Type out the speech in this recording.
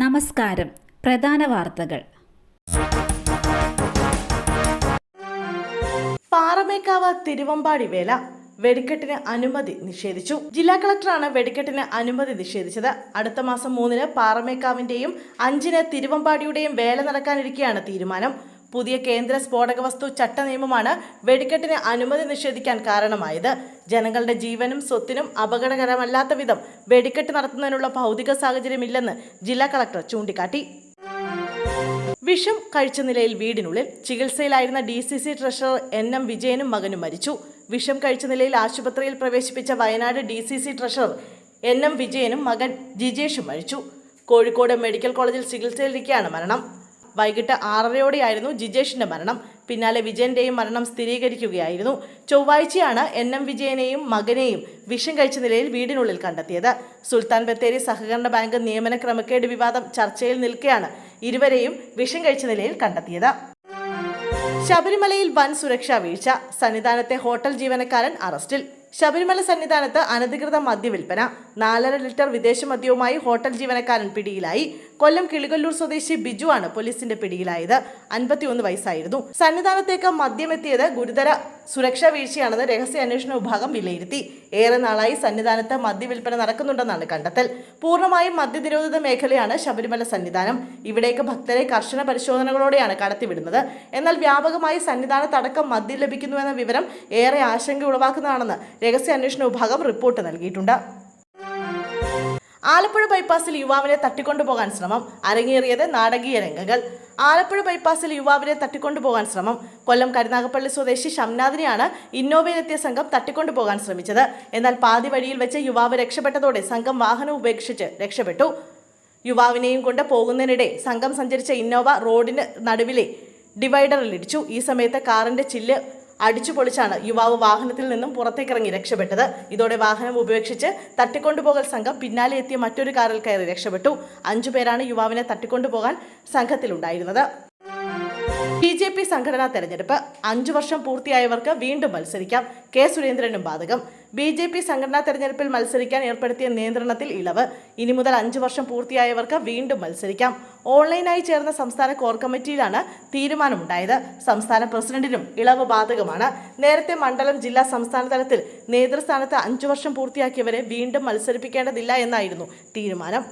നമസ്കാരം. പ്രധാന വാർത്തകൾ. പാറമേക്കാവ് തിരുവമ്പാടി വേല വെടിക്കെട്ടിന് അനുമതി നിഷേധിച്ചു. ജില്ലാ കളക്ടറാണ് വെടിക്കെട്ടിന് അനുമതി നിഷേധിച്ചത്. അടുത്ത മാസം 3-ന് പാറമേക്കാവിന്റെയും 5-ന് തിരുവമ്പാടിയുടെയും വേല നടക്കാനിരിക്കെയാണ് തീരുമാനം. പുതിയ കേന്ദ്ര സ്ഫോടക വസ്തു ചട്ട നിയമമാണ് വെടിക്കെട്ടിന് അനുമതി നിഷേധിക്കാൻ കാരണമായത്. ജനങ്ങളുടെ ജീവനും സ്വത്തിനും അപകടകരമല്ലാത്ത വിധം വെടിക്കെട്ട് നടത്തുന്നതിനുള്ള ഭൗതിക സാഹചര്യമില്ലെന്ന് ജില്ലാ കളക്ടർ ചൂണ്ടിക്കാട്ടി. വിഷം കഴിച്ച നിലയിൽ വീടിനുള്ളിൽ ചികിത്സയിലായിരുന്ന DCC ട്രഷറർ NM വിജയനും മകനും മരിച്ചു. വിഷം കഴിച്ച നിലയിൽ ആശുപത്രിയിൽ പ്രവേശിപ്പിച്ച വയനാട് DCC ട്രഷറർ NM വിജയനും മകൻ ജിജേഷും മരിച്ചു. കോഴിക്കോട് മെഡിക്കൽ കോളേജിൽ ചികിത്സയിലിരിക്കെയാണ് മരണം. വൈകിട്ട് 6:30യോടെയായിരുന്നു ജിജേഷിന്റെ മരണം. പിന്നാലെ വിജയന്റെയും മരണം സ്ഥിരീകരിക്കുകയായിരുന്നു. ചൊവ്വാഴ്ചയാണ് NM വിജയനെയും മകനെയും വിഷം കഴിച്ച നിലയിൽ വീടിനുള്ളിൽ കണ്ടെത്തിയത്. സുൽത്താൻ ബത്തേരി സഹകരണ ബാങ്ക് നിയമന ക്രമക്കേട് വിവാദം ചർച്ചയിൽ നിൽക്കെയാണ് ഇരുവരെയും വിഷം കഴിച്ച നിലയിൽ കണ്ടെത്തിയത്. ശബരിമലയിൽ വൻ സുരക്ഷാ വീഴ്ച. സന്നിധാനത്തെ ഹോട്ടൽ ജീവനക്കാരൻ അറസ്റ്റിൽ. ശബരിമല സന്നിധാനത്ത് അനധികൃത മദ്യവിൽപ്പന. 4.5 ലിറ്റർ വിദേശ മദ്യവുമായി ഹോട്ടൽ ജീവനക്കാരൻ പിടിയിലായി. കൊല്ലം കിളികൊല്ലൂർ സ്വദേശി ബിജു ആണ് പോലീസിന്റെ പിടിയിലായത്. 51 വയസ്സായിരുന്നു. സന്നിധാനത്തേക്ക് മദ്യമെത്തിയത് ഗുരുതര സുരക്ഷാ വീഴ്ചയാണെന്ന് രഹസ്യാന്വേഷണ വിഭാഗം വിലയിരുത്തി. ഏറെ നാളായി സന്നിധാനത്ത് മദ്യവിൽപ്പന നടക്കുന്നുണ്ടെന്നാണ് കണ്ടെത്തൽ. പൂർണ്ണമായും മദ്യനിരോധിത മേഖലയാണ് ശബരിമല സന്നിധാനം. ഇവിടേക്ക് ഭക്തരെ കർശന പരിശോധനകളോടെയാണ് കടത്തിവിടുന്നത്. എന്നാൽ വ്യാപകമായി സന്നിധാനത്തടക്കം മദ്യം ലഭിക്കുന്നുവെന്ന വിവരം ഏറെ ആശങ്ക ഉളവാക്കുന്നതാണെന്ന് രഹസ്യാന്വേഷണ വിഭാഗം റിപ്പോർട്ട് നൽകിയിട്ടുണ്ട്. ആലപ്പുഴ ബൈപ്പാസിൽ യുവാവിനെ തട്ടിക്കൊണ്ടുപോകാൻ ശ്രമം. അരങ്ങേറിയത് നാടകീയ രംഗങ്ങൾ. ആലപ്പുഴ ബൈപ്പാസിൽ യുവാവിനെ തട്ടിക്കൊണ്ടുപോകാൻ ശ്രമം. കൊല്ലം കരുനാഗപ്പള്ളി സ്വദേശി ഷംനാദിനെയാണ് ഇന്നോവയിലെത്തിയ സംഘം തട്ടിക്കൊണ്ടുപോകാൻ ശ്രമിച്ചത്. എന്നാൽ പാതി വഴിയിൽ വെച്ച് യുവാവ് രക്ഷപ്പെട്ടതോടെ സംഘം വാഹനം ഉപേക്ഷിച്ച് രക്ഷപ്പെട്ടു. യുവാവിനെയും കൊണ്ട് പോകുന്നതിനിടെ സംഘം സഞ്ചരിച്ച ഇന്നോവ റോഡിന് നടുവിലെ ഡിവൈഡറിൽ ഇടിച്ചു. ഈ സമയത്ത് കാറിന്റെ ചില്ല് അടിച്ചു പൊളിച്ചാണ് യുവാവ് വാഹനത്തിൽ നിന്നും പുറത്തേക്കിറങ്ങി രക്ഷപ്പെട്ടത്. ഇതോടെ വാഹനം ഉപേക്ഷിച്ച് തട്ടിക്കൊണ്ടുപോകൽ സംഘം പിന്നാലെ എത്തിയ മറ്റൊരു കാറിൽ കയറി രക്ഷപ്പെട്ടു. 5 പേരാണ് യുവാവിനെ തട്ടിക്കൊണ്ടുപോകാൻ സംഘത്തിലുണ്ടായിരുന്നത്. BJP സംഘടനാ തെരഞ്ഞെടുപ്പ്. 5 വർഷം പൂർത്തിയായവർക്ക് വീണ്ടും മത്സരിക്കാം. കെ സുരേന്ദ്രനും ബാധകം. BJP സംഘടനാ തെരഞ്ഞെടുപ്പിൽ മത്സരിക്കാൻ ഏർപ്പെടുത്തിയ നിയന്ത്രണത്തിൽ ഇളവ്. ഇനി മുതൽ 5 വർഷം പൂർത്തിയായവർക്ക് വീണ്ടും മത്സരിക്കാം. ഓൺലൈനായി ചേർന്ന സംസ്ഥാന കോർ കമ്മിറ്റിയിലാണ് തീരുമാനമുണ്ടായത്. സംസ്ഥാന പ്രസിഡന്റിനും ഇളവ് ബാധകമാണ്. നേരത്തെ മണ്ഡലം, ജില്ലാ, സംസ്ഥാന തലത്തിൽ നേതൃസ്ഥാനത്ത് 5 വർഷം പൂർത്തിയാക്കിയവരെ വീണ്ടും മത്സരിപ്പിക്കേണ്ടതില്ല എന്നായിരുന്നു തീരുമാനം.